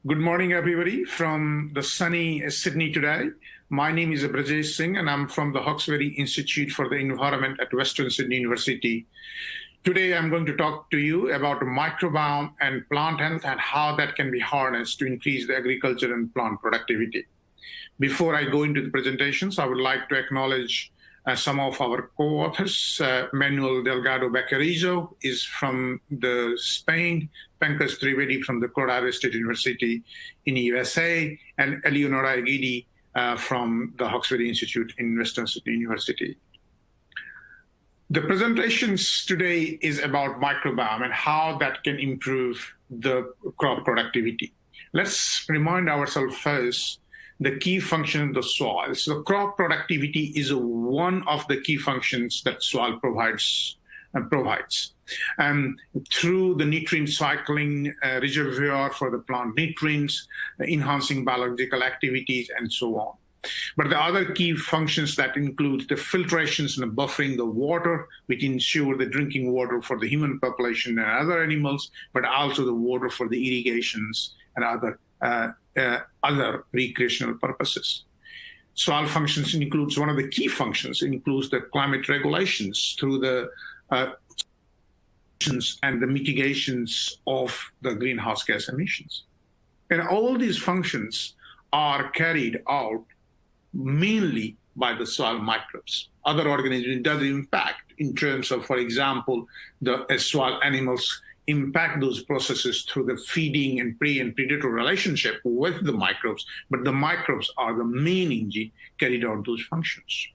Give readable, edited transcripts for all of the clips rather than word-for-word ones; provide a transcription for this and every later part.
Good morning, everybody, from the sunny Sydney today. My name is Brajesh Singh, and I'm from the Hawkesbury Institute for the Environment at Western Sydney University. Today, I'm going to talk to you about microbiome and plant health and how that can be harnessed to increase the agriculture and plant productivity. Before I go into the presentations, I would like to acknowledge some of our co-authors. Manuel Delgado Baquerizo is from Spain, Pankaj Trivedi from the Colorado State University in the USA, and Eleonora Egidi from the Hawkesbury Institute in Western Sydney University. The presentations today is about microbiome and how that can improve the crop productivity. Let's remind ourselves first the key function of the soil. So crop productivity is one of the key functions that soil provides. Through the nutrient cycling reservoir for the plant nutrients, enhancing biological activities, and so on. But the other key functions that include the filtrations and buffering the water, which ensure the drinking water for the human population and other animals, but also the water for the irrigations and other recreational purposes. Soil functions includes one of the key functions, includes the climate regulations through the and the mitigations of the greenhouse gas emissions. And all these functions are carried out mainly by the soil microbes. Other organisms does impact in terms of, for example, the soil animals impact those processes through the feeding and prey and predator relationship with the microbes, but the microbes are the main engine carried out those functions.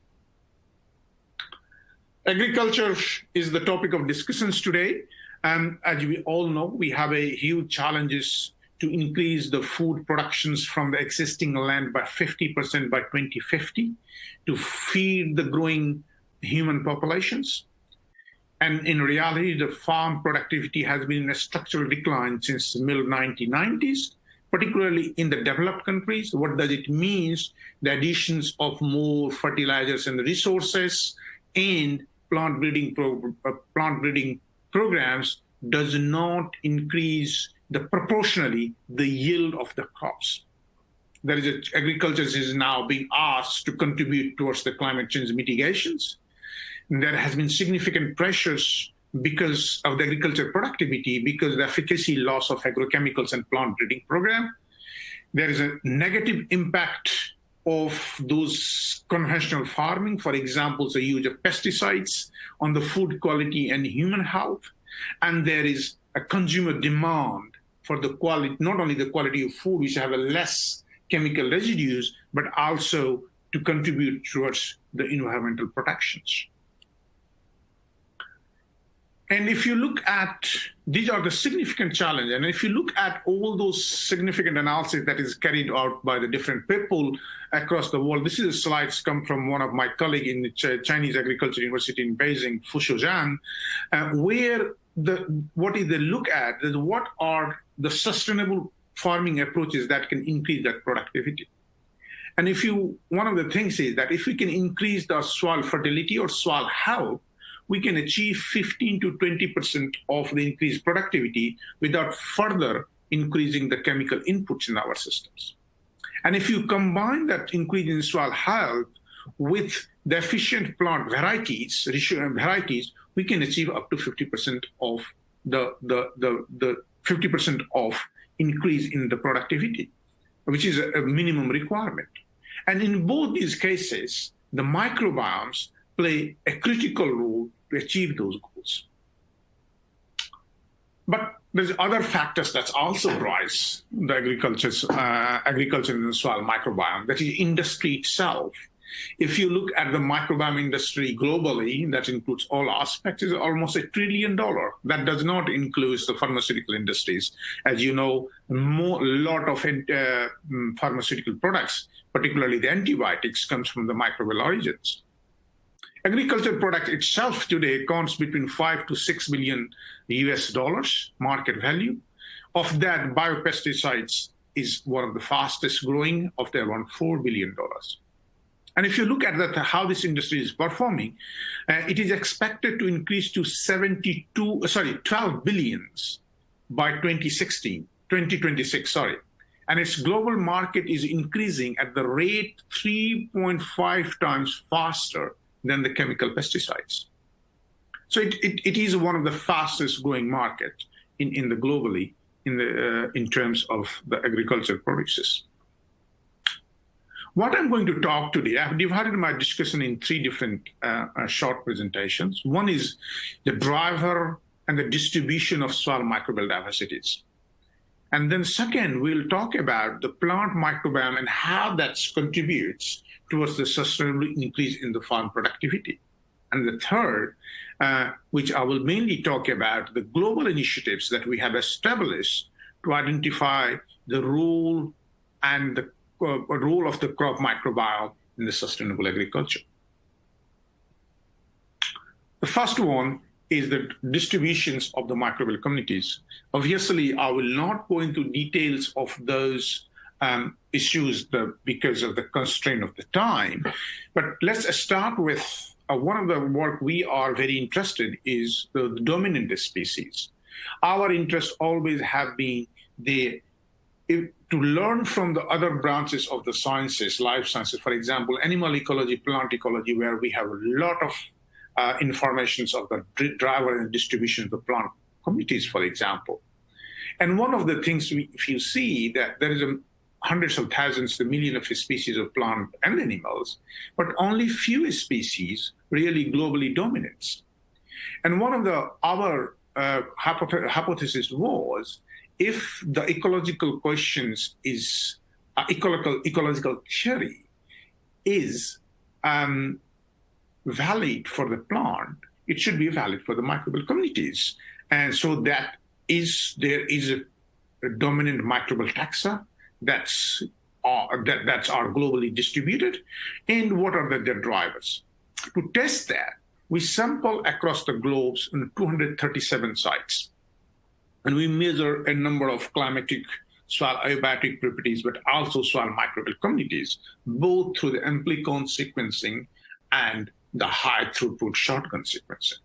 Agriculture is the topic of discussions today. And as we all know, we have a huge challenges to increase the food productions from the existing land by 50% by 2050 to feed the growing human populations. And in reality, the farm productivity has been in a structural decline since the mid-1990s, particularly in the developed countries. What does it mean? The additions of more fertilizers and resources and plant breeding programs does not increase proportionally the yield of the crops. Agriculture is now being asked to contribute towards the climate change mitigations. There has been significant pressures because of the agriculture productivity, because the efficacy loss of agrochemicals and plant breeding program. There is a negative impact of those conventional farming, for example, the use of pesticides on the food quality and human health. And there is a consumer demand for the quality, not only the quality of food, which have a less chemical residues, but also to contribute towards the environmental protections. And if you look at, these are the significant challenges, and if you look at all those significant analysis that is carried out by the different people across the world, this is a slides come from one of my colleagues in the Chinese Agriculture University in Beijing, Fushu Zhang, where what is they look at is what are the sustainable farming approaches that can increase that productivity. And one of the things is that if we can increase the soil fertility or soil health, we can achieve 15 to 20% of the increased productivity without further increasing the chemical inputs in our systems. And if you combine that increase in soil health with the efficient plant varieties, we can achieve up to 50% of the 50% of increase in the productivity, which is a minimum requirement. And in both these cases, the microbiomes play a critical role to achieve those goals. But there's other factors that also drives the agriculture and the soil microbiome, that is industry itself. If you look at the microbiome industry globally, that includes all aspects, is almost $1 trillion. That does not include the pharmaceutical industries. As you know, a lot of pharmaceutical products, particularly the antibiotics, comes from the microbial origins. Agriculture product itself today accounts between 5 to 6 billion US dollars market value. Of that, biopesticides is one of the fastest growing, of the around $4 billion. And if you look at how this industry is performing, it is expected to increase to 12 billions by 2026, and its global market is increasing at the rate 3.5 times faster than the chemical pesticides. So it is one of the fastest growing markets in the globally in terms of the agricultural produces. What I'm going to talk today, I've divided my discussion in three different short presentations. One is the driver and the distribution of soil microbial diversities. And then second, we'll talk about the plant microbiome and how that contributes towards the sustainable increase in the farm productivity. And the third, which I will mainly talk about, the global initiatives that we have established to identify the role and the role of the crop microbiome in the sustainable agriculture. The first one is the distributions of the microbial communities. Obviously, I will not go into details of those issues because of the constraint of the time, but let's start with one of the work we are very interested is the dominant species. Our interest always have been to learn from the other branches of the sciences, life sciences, for example, animal ecology, plant ecology, where we have a lot of informations of the driver and distribution of the plant communities, for example. And one of the things, if you see that there is hundreds of thousands to millions of species of plant and animals, but only few species really globally dominates. And one of our hypothesis was, if the ecological questions is ecological theory is valid for the plant, it should be valid for the microbial communities. And so there is a dominant microbial taxa that's are globally distributed, and what are their drivers. To test that, we sample across the globe in 237 sites. And we measure a number of climatic, soil abiotic properties, but also soil microbial communities, both through the amplicon sequencing and the high throughput shotgun sequencing.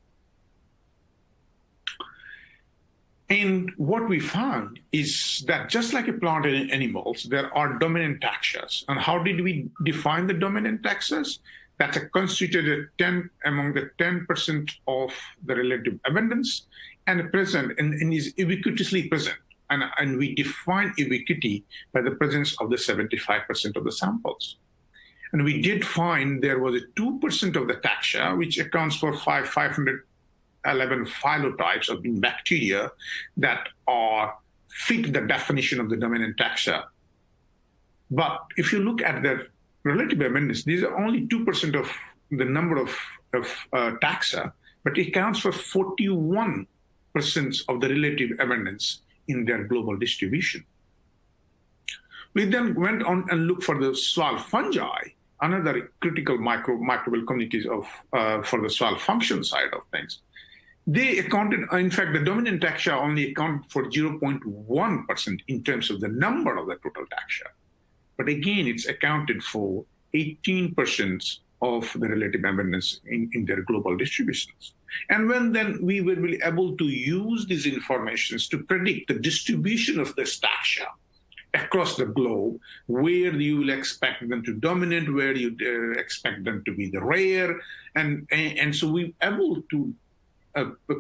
And what we found is that just like a plant and animals, there are dominant taxas. And how did we define the dominant taxas? That's constituted among the 10% of the relative abundance and present and is ubiquitously present. And we define ubiquity by the presence of the 75% of the samples. And we did find there was a 2% of the taxa, which accounts for 511 phylotypes of bacteria that fit the definition of the dominant taxa. But if you look at the relative abundance, these are only 2% of the number of taxa, but it accounts for 41% of the relative abundance in their global distribution. We then went on and looked for the soil fungi, another critical microbial communities for the soil function side of things. They accounted, in fact, the dominant taxa only accounted for 0.1% in terms of the number of the total taxa. But again, it's accounted for 18% of the relative abundance in their global distributions. And then we were really able to use these informations to predict the distribution of this taxa across the globe, where you will expect them to dominate, where you expect them to be the rare. And so we were able to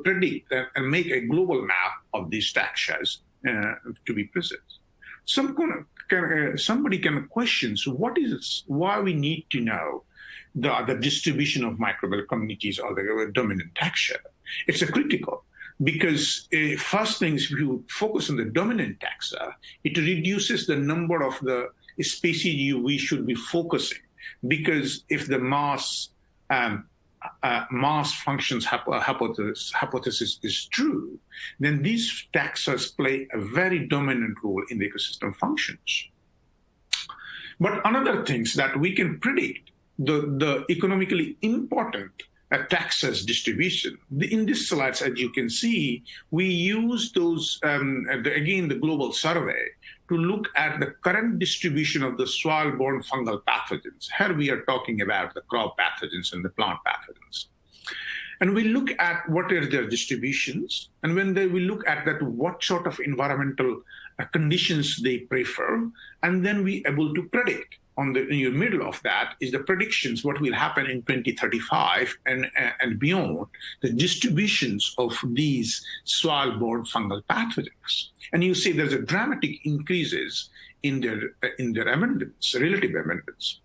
predict and make a global map of these taxas to be present. Somebody can question, so why we need to know the distribution of microbial communities or the dominant taxa? It's critical because first things, if you focus on the dominant taxa, it reduces the number of the species we should be focusing, because if the mass functions hypothesis is true, then these taxas play a very dominant role in the ecosystem functions. But another things that we can predict the economically important taxas distribution. In these slides, as you can see, we use those, again, the global survey to look at the current distribution of the soil-borne fungal pathogens. Here we are talking about the crop pathogens and the plant pathogens. And we look at what are their distributions. And when we look at that, what sort of environmental conditions they prefer, and then we able to predict. In the middle of that is the predictions, what will happen in 2035 and beyond, the distributions of these soil-borne fungal pathogens. And you see there's a dramatic increases in their abundance, relative abundance.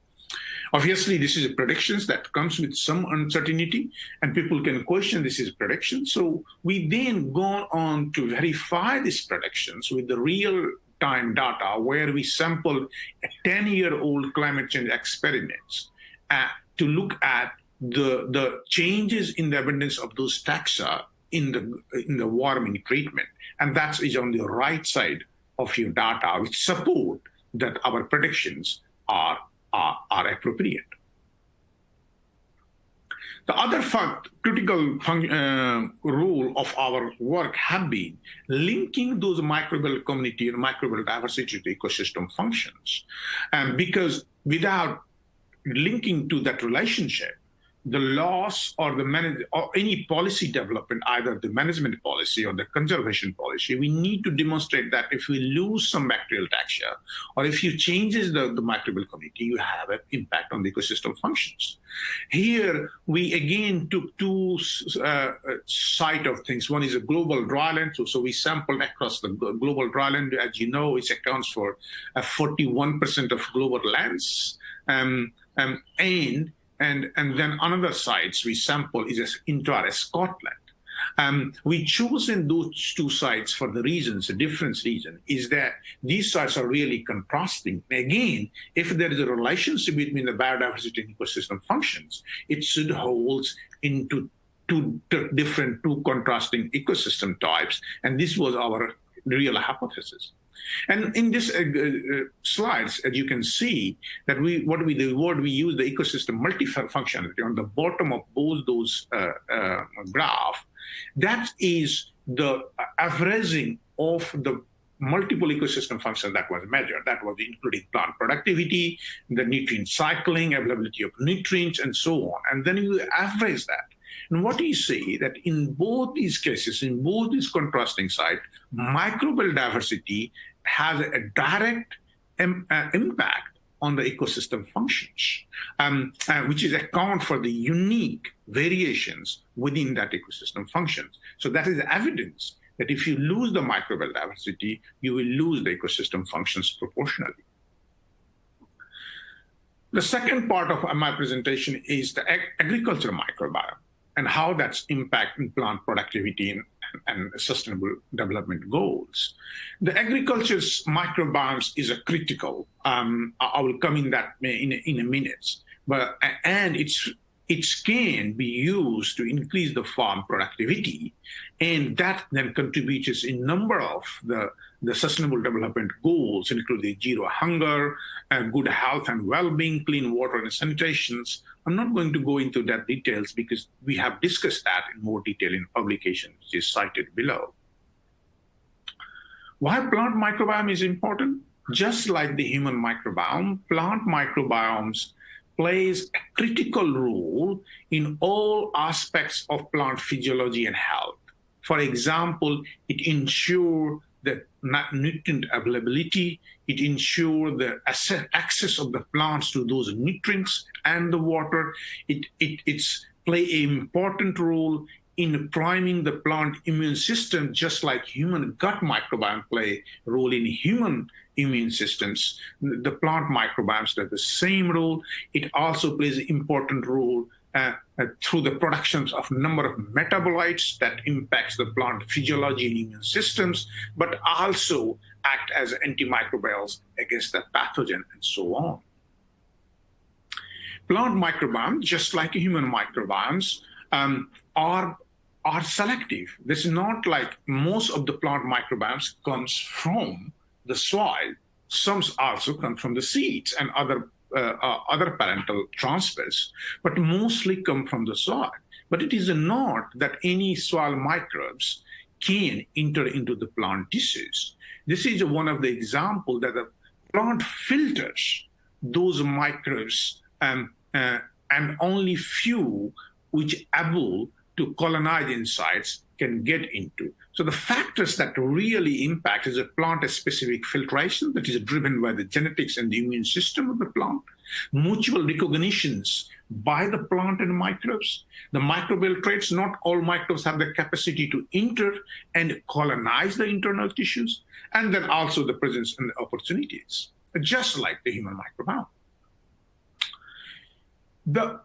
Obviously, this is a predictions that comes with some uncertainty, and people can question this is prediction. So we then go on to verify these predictions with the real-time data, where we sample a 10-year-old climate change experiments to look at the changes in the abundance of those taxa in the warming treatment. And that is on the right side of your data, which support that our predictions are appropriate. The other critical role of our work have been linking those microbial community and microbial diversity to ecosystem functions. Because without linking to that relationship, the loss or any policy development, either the management policy or the conservation policy, we need to demonstrate that if we lose some bacterial taxa, or if you changes the microbial community, you have an impact on the ecosystem functions. Here, we again took two side of things. One is a global dryland. So we sampled across the global dryland. As you know, it accounts for 41% of global lands. And then another sites we sample is entire Scotland. We chosen those two sites for the reasons, a different reason, is that these sites are really contrasting. Again, if there is a relationship between the biodiversity and ecosystem functions, it should hold into two contrasting ecosystem types. And this was our real hypothesis. And in this slides, as you can see, that the word we use, the ecosystem multifunctionality on the bottom of both those graph, that is the averaging of the multiple ecosystem functions that was measured. That was including plant productivity, the nutrient cycling, availability of nutrients, and so on. And then you average that. And what you see that in both these cases, in both these contrasting sites, microbial diversity has a direct impact on the ecosystem functions, which is account for the unique variations within that ecosystem functions. So that is evidence that if you lose the microbial diversity, you will lose the ecosystem functions proportionally. The second part of my presentation is the agricultural microbiome and how that's impacting plant productivity and sustainable development goals. The agriculture's microbiomes is a critical. I will come in that in a minute. And it can be used to increase the farm productivity, and that then contributes in number of the sustainable development goals, including zero hunger, good health and well-being, clean water and sanitations. I'm not going to go into that details because we have discussed that in more detail in publication, which is cited below. Why plant microbiome is important? Just like the human microbiome, plant microbiomes plays a critical role in all aspects of plant physiology and health. For example, it ensures the nutrient availability, it ensures the access of the plants to those nutrients and the water. It's play an important role in priming the plant immune system, just like human gut microbiome play a role in human immune systems. The plant microbiomes have the same role. It also plays an important role through the productions of number of metabolites that impacts the plant physiology and immune systems, but also act as antimicrobials against the pathogen and so on. Plant microbiomes, just like human microbiomes, are selective. This is not like most of the plant microbiomes comes from the soil. Some also come from the seeds and other parental transfers, but mostly come from the soil. But it is not that any soil microbes can enter into the plant tissues. This is one of the examples that the plant filters those microbes and only few which able to colonize insides can get into. So the factors that really impact is a plant-specific filtration that is driven by the genetics and the immune system of the plant, mutual recognitions by the plant and microbes, the microbial traits. Not all microbes have the capacity to enter and colonize the internal tissues, and then also the presence and the opportunities, just like the human microbiome.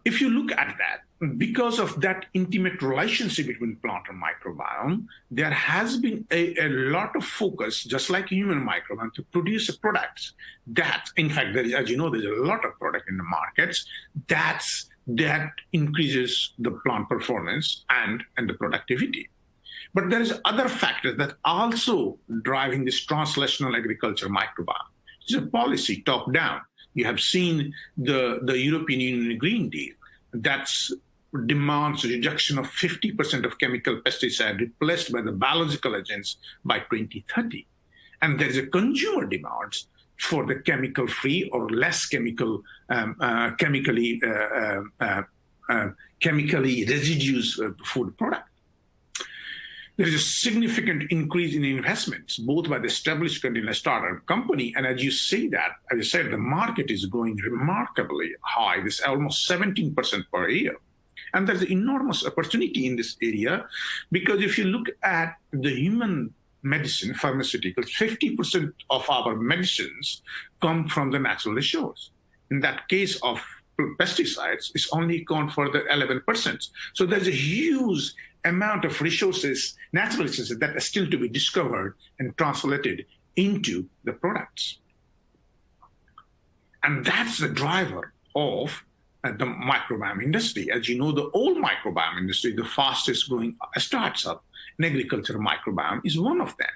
If you look at that, because of that intimate relationship between plant and microbiome, there has been a lot of focus, just like human microbiome, to produce products that, in fact, as you know, there's a lot of product in the markets that increases the plant performance and the productivity. But there is other factors that also driving this translational agriculture microbiome. It's a policy top-down. You have seen the European Union Green Deal that demands a reduction of 50% of chemical pesticide replaced by the biological agents by 2030. And there is a consumer demand for the chemical-free or less chemically residues food product. There is a significant increase in investments, both by the established and the startup company. And as you see that, as I said, the market is growing remarkably high. This almost 17% per year. And there's enormous opportunity in this area, because if you look at the human medicine, pharmaceuticals, 50% of our medicines come from the natural resource. In that case of pesticides, it's only account for the 11%. So there's a huge amount of resources, natural resources, that are still to be discovered and translated into the products. And that's the driver of the microbiome industry. As you know, the old microbiome industry, the fastest growing startup in agriculture microbiome, is one of them.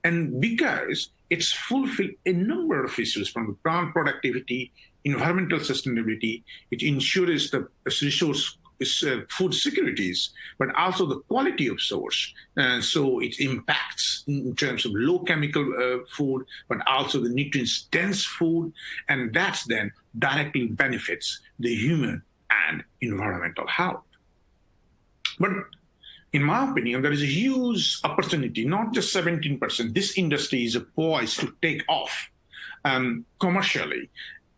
And because it's fulfilled a number of issues, from the plant productivity, environmental sustainability, it ensures the resource food securities, but also the quality of source. So it impacts in terms of low chemical food, but also the nutrients dense food, and that then directly benefits the human and environmental health. But in my opinion, there is a huge opportunity, not just 17%. This industry is poised to take off commercially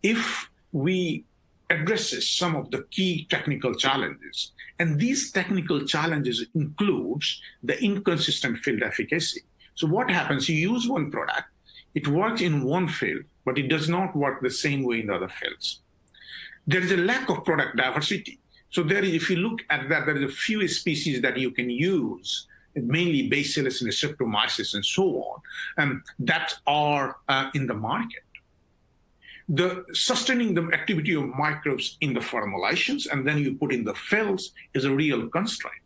if we addresses some of the key technical challenges. And these technical challenges includes the inconsistent field efficacy. So what happens, you use one product, it works in one field, but it does not work the same way in the other fields. There is a lack of product diversity. So there is, if you look at that, there is a few species that you can use, mainly Bacillus and Streptomyces and so on, that are in the market. The sustaining the activity of microbes in the formulations, and then you put in the fields, is a real constraint.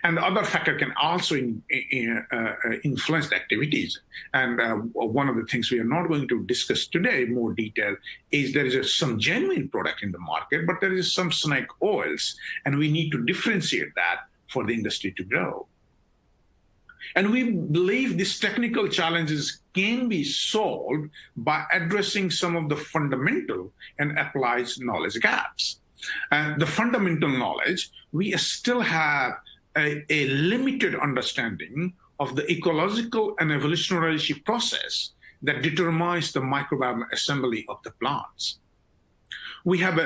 And the other factor can also influence the activities. And one of the things we are not going to discuss today in more detail is there is some genuine product in the market, but there is some snake oils, and we need to differentiate that for the industry to grow. And we believe these technical challenges can be solved by addressing some of the fundamental and applied knowledge gaps. The fundamental knowledge, we still have a limited understanding of the ecological and evolutionary process that determines the microbiome assembly of the plants. We have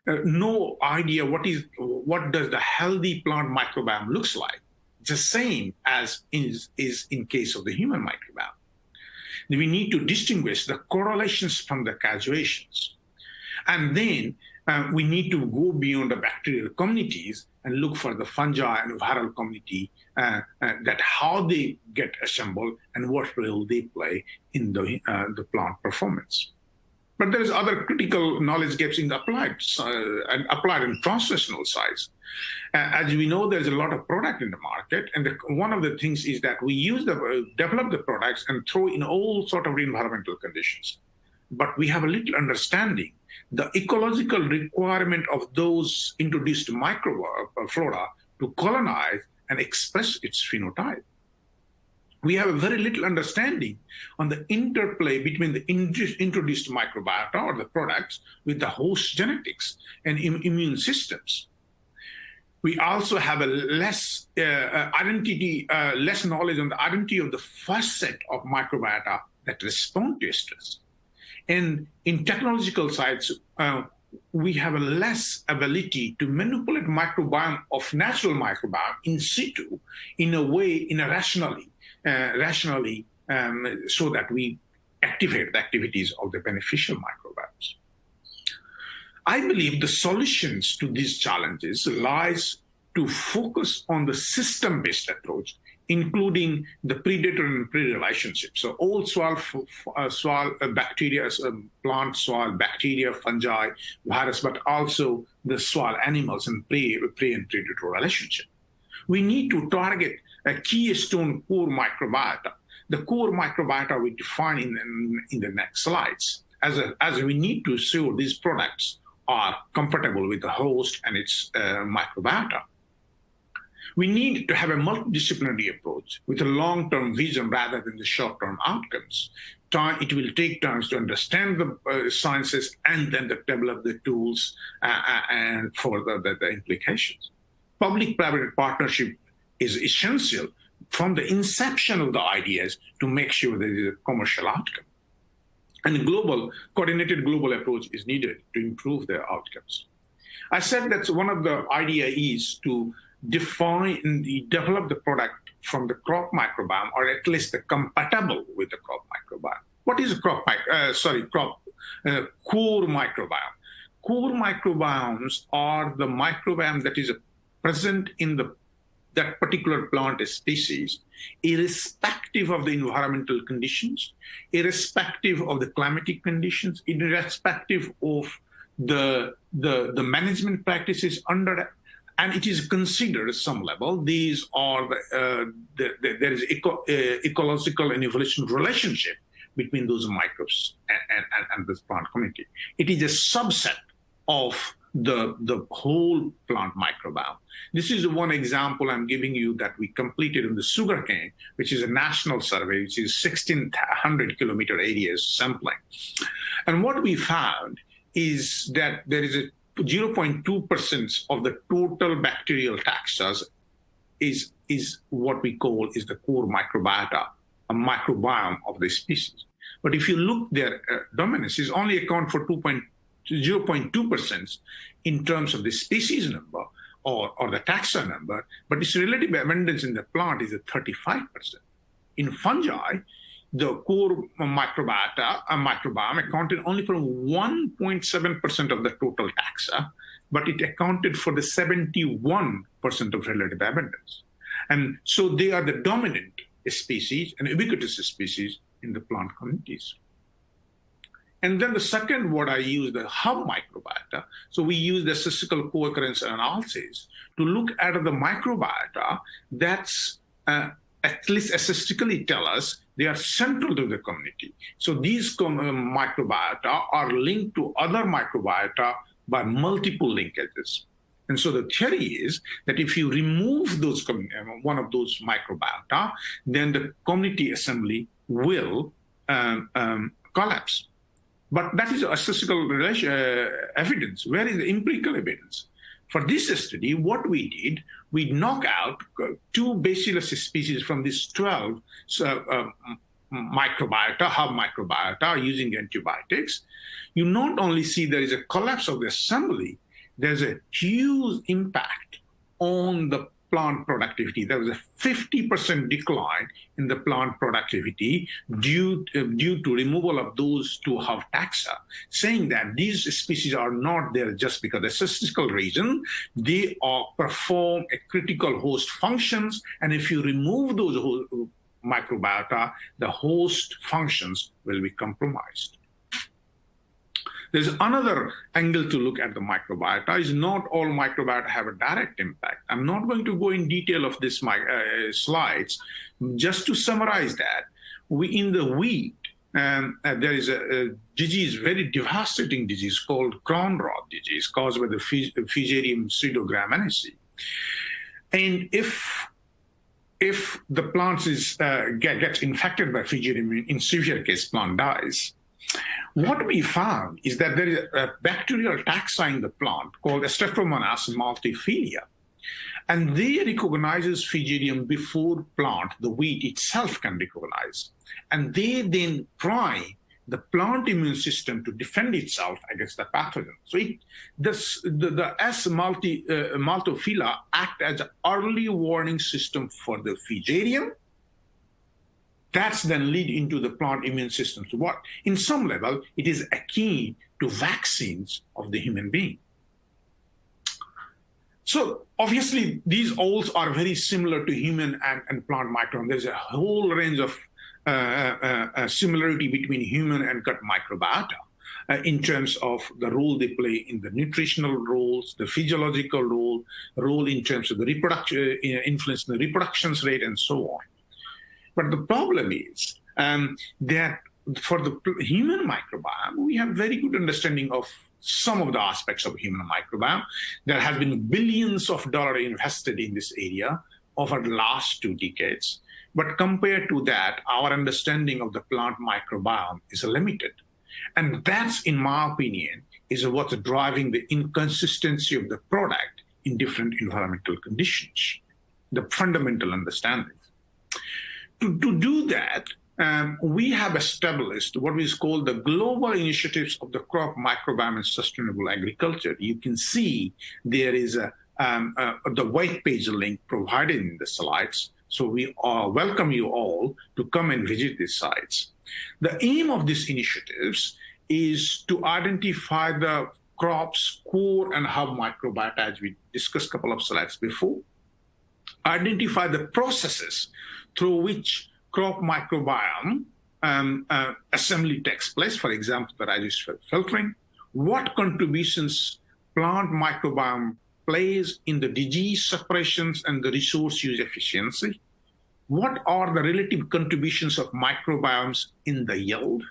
no idea what does the healthy plant microbiome looks like. The same as is in case of the human microbiome. We need to distinguish the correlations from the causations. And then we need to go beyond the bacterial communities and look for the fungi and viral community, that how they get assembled and what role they play in the plant performance. But there is other critical knowledge gaps in the applied and translational sides. As we know, there's a lot of product in the market, and one of the things is that we develop the products and throw in all sort of environmental conditions. But we have a little understanding the ecological requirement of those introduced microflora to colonize and express its phenotype. We have a very little understanding on the interplay between the introduced microbiota or the products with the host genetics and immune systems. We also have a less less knowledge on the identity of the first set of microbiota that respond to stress. And in technological sides, we have a less ability to manipulate microbiome of natural microbiome in situ in a rationally, so that we activate the activities of the beneficial microbiomes. I believe the solutions to these challenges lies to focus on the system-based approach, including the predator and prey relationship. So all soil bacteria, plant soil bacteria, fungi, virus, but also the soil animals and prey and predator relationship. We need to target a keystone core microbiota. The core microbiota we define in the next slides, as we need to ensure these products are compatible with the host and its microbiota. We need to have a multidisciplinary approach with a long-term vision rather than the short-term outcomes. It will take time to understand the sciences and then to develop the tools and for the implications. Public-private partnership is essential from the inception of the ideas to make sure there is a commercial outcome. And a coordinated global approach is needed to improve their outcomes. I said that one of the idea is to define and develop the product from the crop microbiome, or at least the compatible with the crop microbiome. What is a core microbiome? Core microbiomes are the microbiome that is present in that particular plant species, irrespective of the environmental conditions, irrespective of the climatic conditions, irrespective of the management practices under it. And it is considered at some level, these are there is ecological and evolutionary relationship between those microbes and this plant community. It is a subset of the whole plant microbiome. This is one example I'm giving you that we completed in the Sugarcane, which is a national survey, which is 1,600 kilometer areas sampling. And what we found is that there is a 0.2% of the total bacterial taxa is what we call is the core microbiota, a microbiome of the species. But if you look, their dominance is only account for 0.2% in terms of the species number or the taxa number, but its relative abundance in the plant is at 35%. In fungi, the core microbiome accounted only for 1.7% of the total taxa, but it accounted for the 71% of relative abundance. And so they are the dominant species and ubiquitous species in the plant communities. And then the second word I use, the hub microbiota. So we use the statistical co-occurrence analysis to look at the microbiota that's at least statistically tell us they are central to the community. So these microbiota are linked to other microbiota by multiple linkages. And so the theory is that if you remove those one of those microbiota, then the community assembly will collapse. But that is a statistical evidence. Where is the empirical evidence? For this study, what we did, we knock out 2 bacillus species from these 12 microbiota, hub microbiota, using antibiotics. You not only see there is a collapse of the assembly, there's a huge impact on the plant productivity. There was a 50% decline in the plant productivity due to removal of those 2 hub taxa, saying that these species are not there just because of statistical reason. They perform a critical host functions, and if you remove those microbiota, the host functions will be compromised. There's another angle to look at the microbiota. Is not all microbiota have a direct impact. I'm not going to go in detail of this slides. Just to summarize that, in the wheat, there is a disease, very devastating disease called crown rot disease caused by the Fusarium pseudograminaceae. And if the plant gets infected by Fusarium, in severe case, plant dies. What we found is that there is a bacterial taxa in the plant called Streptomonas Smaltophila. And they recognizes Fusarium before plant, the wheat itself, can recognize. And they then try the plant immune system to defend itself against the pathogen. So the Smaltophila act as an early warning system for the Fusarium. That's then lead into the plant immune system to work. In some level, it is akin to vaccines of the human being. So obviously, these all are very similar to human and plant microbiome. There's a whole range of similarity between human and gut microbiota in terms of the role they play in the nutritional roles, the physiological role in terms of the reproduction, influence in the reproduction rate, and so on. But the problem is that for the human microbiome, we have very good understanding of some of the aspects of human microbiome. There has been billions of dollars invested in this area over the last 2 decades. But compared to that, our understanding of the plant microbiome is limited. And that's, in my opinion, is what's driving the inconsistency of the product in different environmental conditions, the fundamental understanding. To do that, we have established what is called the global initiatives of the crop microbiome and sustainable agriculture. You can see there is the white page link provided in the slides. So we welcome you all to come and visit these sites. The aim of these initiatives is to identify the crop's core and hub microbiota, as we discussed a couple of slides before, identify the processes through which crop microbiome assembly takes place, for example, the Rationale filtering, what contributions plant microbiome plays in the disease suppressions and the resource use efficiency, what are the relative contributions of microbiomes in the yield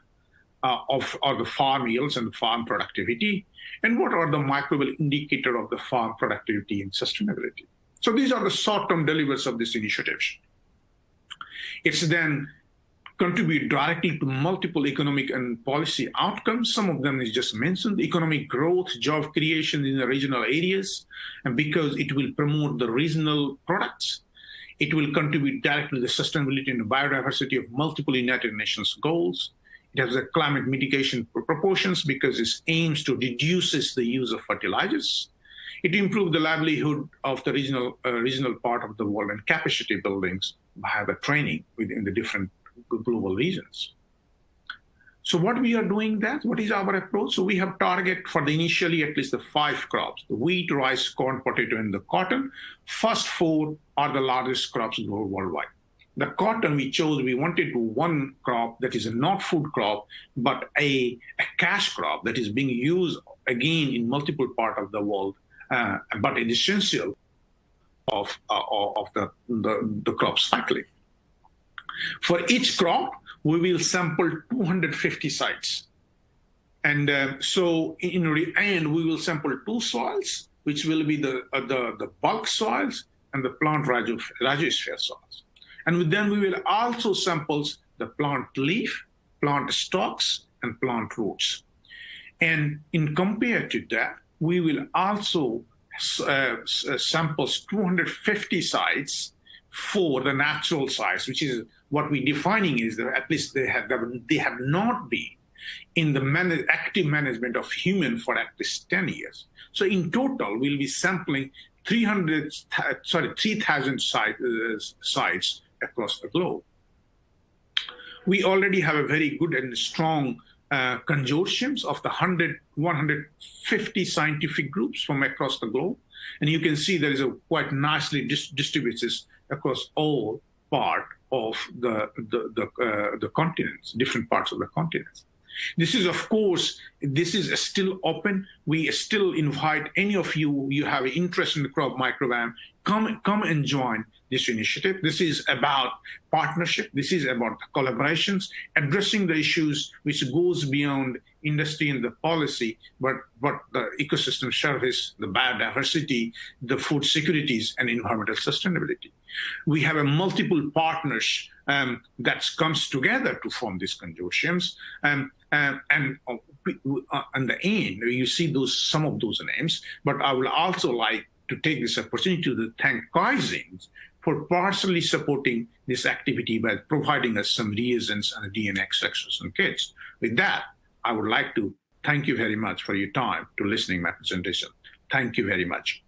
or the farm yields and the farm productivity, and what are the microbial indicator of the farm productivity and sustainability. So these are the short-term deliverables of these initiatives. It's then contribute directly to multiple economic and policy outcomes. Some of them is just mentioned, economic growth, job creation in the regional areas, and because it will promote the regional products, it will contribute directly to the sustainability and the biodiversity of multiple United Nations goals. It has a climate mitigation proportions because it aims to reduce the use of fertilizers. It improves the livelihood of the regional part of the world and capacity buildings by the training within the different global regions. So what we are doing that, what is our approach? So we have target for the initially at least the 5 crops, the wheat, rice, corn, potato, and the cotton. First 4 are the largest crops grown worldwide. The cotton we chose, we wanted one crop that is a not food crop, but a cash crop that is being used again in multiple parts of the world, but it is essential of the crop cycling. For each crop, we will sample 250 sites. And so in the end, we will sample 2 soils, which will be the bulk soils and the plant rhizosphere soils. And then we will also sample the plant leaf, plant stalks, and plant roots. And in compared to that, we will also sample 250 sites for the natural sites, which is what we're defining is that at least they have not been in the active management of human for at least 10 years. So in total, we'll be sampling 3,000 sites across the globe. We already have a very good and strong consortiums of the 150 scientific groups from across the globe. And you can see there is a quite nicely distributed across all part of the continents, different parts of the continents. This is, of course, this is still open. We still invite any of you have an interest in the crop microbiome, come and join this initiative. This is about partnership. This is about collaborations, addressing the issues which goes beyond industry and the policy, but the ecosystem service, the biodiversity, the food securities, and environmental sustainability. We have a multiple partners that comes together to form these consortiums. And the end, you see some of those names, but I would also like to take this opportunity to thank Kaizings for partially supporting this activity by providing us some reagents and DNA extraction kits. With that, I would like to thank you very much for your time to listening my presentation. Thank you very much.